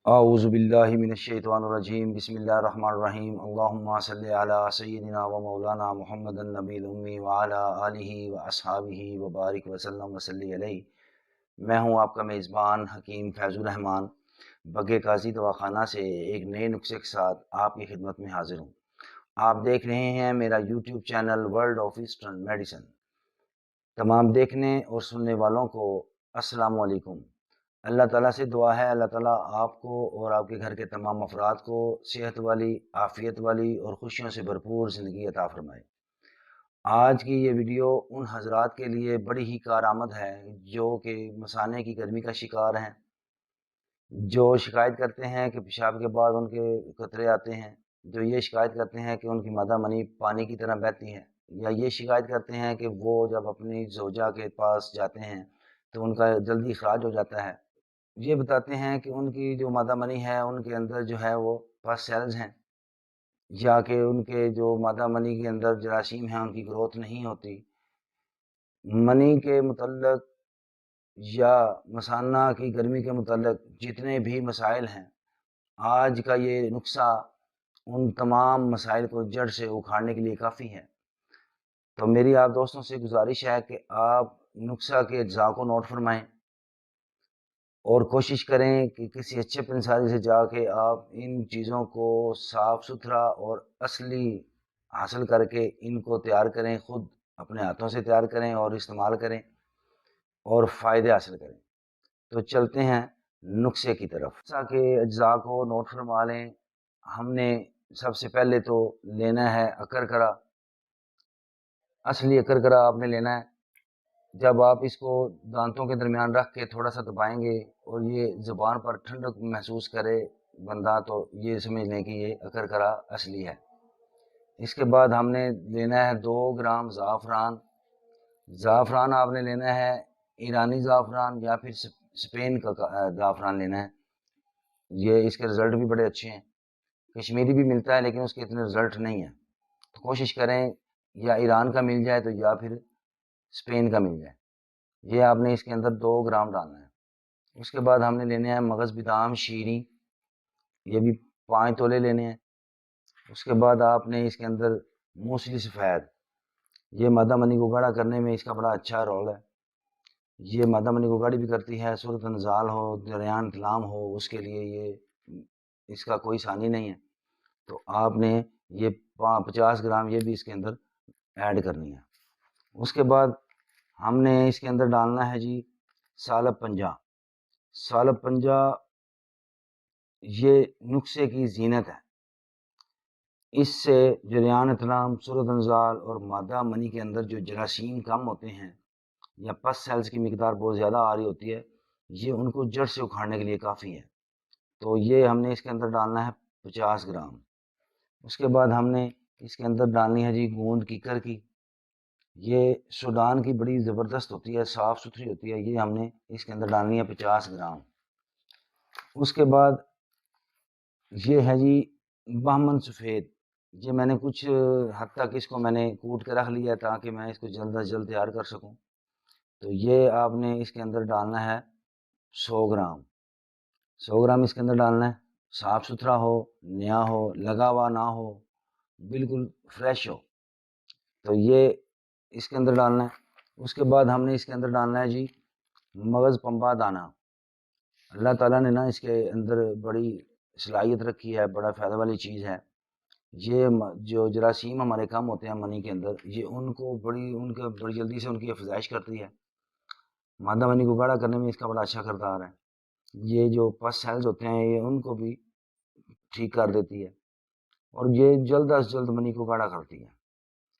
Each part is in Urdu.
اعوذ باللہ من الشیطان الرجیم بسم اللہ الرحمن الرحیم اللہم صلی علی سیدنا و مولانا محمد النبی الامی وعلی آلہ و اصحابہ وبارک وسلم وصلی علیہ۔ میں ہوں آپ کا میزبان حکیم فیض الرحمان بگے قاضی دواخانہ سے ایک نئے نسخے کے ساتھ آپ کی خدمت میں حاضر ہوں۔ آپ دیکھ رہے ہیں میرا YouTube channel world of eastern medicine. تمام دیکھنے اور سننے والوں کو السلام علیکم۔ اللہ تعالیٰ سے دعا ہے اللہ تعالیٰ آپ کو اور آپ کے گھر کے تمام افراد کو صحت والی، عافیت والی اور خوشیوں سے بھرپور زندگی عطا فرمائے۔ آج کی یہ ویڈیو ان حضرات کے لیے بڑی ہی کارآمد ہے جو کہ مثانے کی گرمی کا شکار ہیں، جو شکایت کرتے ہیں کہ پیشاب کے بعد ان کے قطرے آتے ہیں، جو یہ شکایت کرتے ہیں کہ ان کی مادہ منی پانی کی طرح بہتی ہے، یا یہ شکایت کرتے ہیں کہ وہ جب اپنی زوجہ کے پاس جاتے ہیں تو ان کا جلدی اخراج ہو جاتا ہے۔ یہ بتاتے ہیں کہ ان کی جو مادہ منی ہے ان کے اندر جو ہے وہ پس سیلز ہیں، یا کہ ان کے جو مادہ منی کے اندر جراثیم ہیں ان کی گروتھ نہیں ہوتی۔ منی کے متعلق یا مثانہ کی گرمی کے متعلق جتنے بھی مسائل ہیں، آج کا یہ نسخہ ان تمام مسائل کو جڑ سے اکھاڑنے کے لیے کافی ہے۔ تو میری آپ دوستوں سے گزارش ہے کہ آپ نسخہ کے اجزاء کو نوٹ فرمائیں اور کوشش کریں کہ کسی اچھے پنساری سے جا کے آپ ان چیزوں کو صاف ستھرا اور اصلی حاصل کر کے ان کو تیار کریں، خود اپنے ہاتھوں سے تیار کریں اور استعمال کریں اور فائدے حاصل کریں۔ تو چلتے ہیں نسخے کی طرف۔ نسخہ کے اجزاء کو نوٹ فرما لیں۔ ہم نے سب سے پہلے تو لینا ہے اکرکرا۔ اصلی اکرکرا آپ نے لینا ہے۔ جب آپ اس کو دانتوں کے درمیان رکھ کے تھوڑا سا دبائیں گے اور یہ زبان پر ٹھنڈک محسوس کرے بندہ، تو یہ سمجھ لیں کہ یہ اکرکرا اصلی ہے۔ اس کے بعد ہم نے لینا ہے 2 گرام زعفران۔ زعفران آپ نے لینا ہے ایرانی زعفران یا پھر اسپین کا زعفران لینا ہے۔ یہ اس کے رزلٹ بھی بڑے اچھے ہیں۔ کشمیری بھی ملتا ہے لیکن اس کے اتنے رزلٹ نہیں ہیں، تو کوشش کریں یا ایران کا مل جائے تو یا پھر اسپین کا مل جائے۔ یہ آپ نے اس کے اندر 2 گرام ڈالنا ہے۔ اس کے بعد ہم نے لینے ہیں مغز بادام شیریں، یہ بھی 5 تولے لینے ہیں۔ اس کے بعد آپ نے اس کے اندر موسلی سفید، یہ مادہ منی کو گاڑھا کرنے میں اس کا بڑا اچھا رول ہے۔ یہ مادہ منی کو گاڑھی بھی کرتی ہے، صورت انزال ہو، جریان تلام ہو، اس کے لیے یہ اس کا کوئی ثانی نہیں ہے۔ تو آپ نے یہ 50 گرام یہ بھی اس کے اندر ایڈ کرنی ہے۔ اس کے بعد ہم نے اس کے اندر ڈالنا ہے جی سالب پنجہ۔ سالب پنجہ یہ نسخے کی زینت ہے۔ اس سے جریان اطلام، صورت انزال اور مادہ منی کے اندر جو جراثیم کم ہوتے ہیں یا پس سیلز کی مقدار بہت زیادہ آ رہی ہوتی ہے، یہ ان کو جڑ سے اکھاڑنے کے لیے کافی ہے۔ تو یہ ہم نے اس کے اندر ڈالنا ہے 50 گرام۔ اس کے بعد ہم نے اس کے اندر ڈالنی ہے جی گوند کیکر کی۔ یہ سوڈان کی بڑی زبردست ہوتی ہے، صاف ستھری ہوتی ہے۔ یہ ہم نے اس کے اندر ڈالنی ہے 50 گرام۔ اس کے بعد یہ ہے جی بہمن سفید۔ یہ میں نے کچھ حد تک اس کو میں نے کوٹ کے رکھ لیا تاکہ میں اس کو جلد از جلد تیار کر سکوں۔ تو یہ آپ نے اس کے اندر ڈالنا ہے 100 گرام۔ 100 گرام اس کے اندر ڈالنا ہے۔ صاف ستھرا ہو، نیا ہو، لگا ہوا نہ ہو، بالکل فریش ہو۔ تو یہ اس کے اندر ڈالنا ہے۔ اس کے بعد ہم نے اس کے اندر ڈالنا ہے جی مغز پنبہ دانہ۔ اللہ تعالیٰ نے نا اس کے اندر بڑی صلاحیت رکھی ہے، بڑا فائدہ والی چیز ہے۔ یہ جو جراثیم ہمارے کم ہوتے ہیں منی کے اندر، یہ ان کو بڑی جلدی سے ان کی افزائش کرتی ہے۔ مادہ منی کو گاڑھا کرنے میں اس کا بڑا اچھا کردار ہے۔ یہ جو پس سیلز ہوتے ہیں یہ ان کو بھی ٹھیک کر دیتی ہے اور یہ جلد از جلد منی کو گاڑھا کرتی ہے۔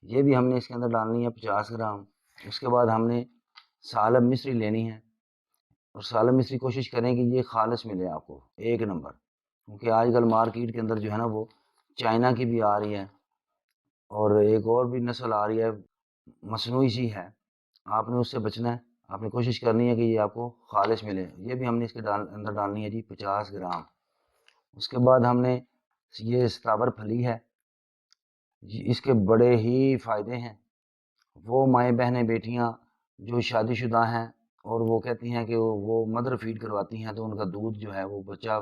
یہ بھی ہم نے اس کے اندر ڈالنی ہے 50 گرام۔ اس کے بعد ہم نے سالب مصری لینی ہے، اور سالب مصری کوشش کریں کہ یہ خالص ملے آپ کو، 1 نمبر، کیونکہ آج کل مارکیٹ کے اندر جو ہے نا وہ چائنا کی بھی آ رہی ہے اور ایک اور بھی نسل آ رہی ہے مصنوعی سی ہے۔ آپ نے اس سے بچنا ہے، آپ نے کوشش کرنی ہے کہ یہ آپ کو خالص ملے۔ یہ بھی ہم نے اس کے اندر ڈالنی ہے جی 50 گرام۔ اس کے بعد ہم نے یہ ستاور پھلی ہے، اس کے بڑے ہی فائدے ہیں۔ وہ مائیں بہنیں بیٹیاں جو شادی شدہ ہیں اور وہ کہتی ہیں کہ وہ مدر فیڈ کرواتی ہیں تو ان کا دودھ جو ہے وہ بچہ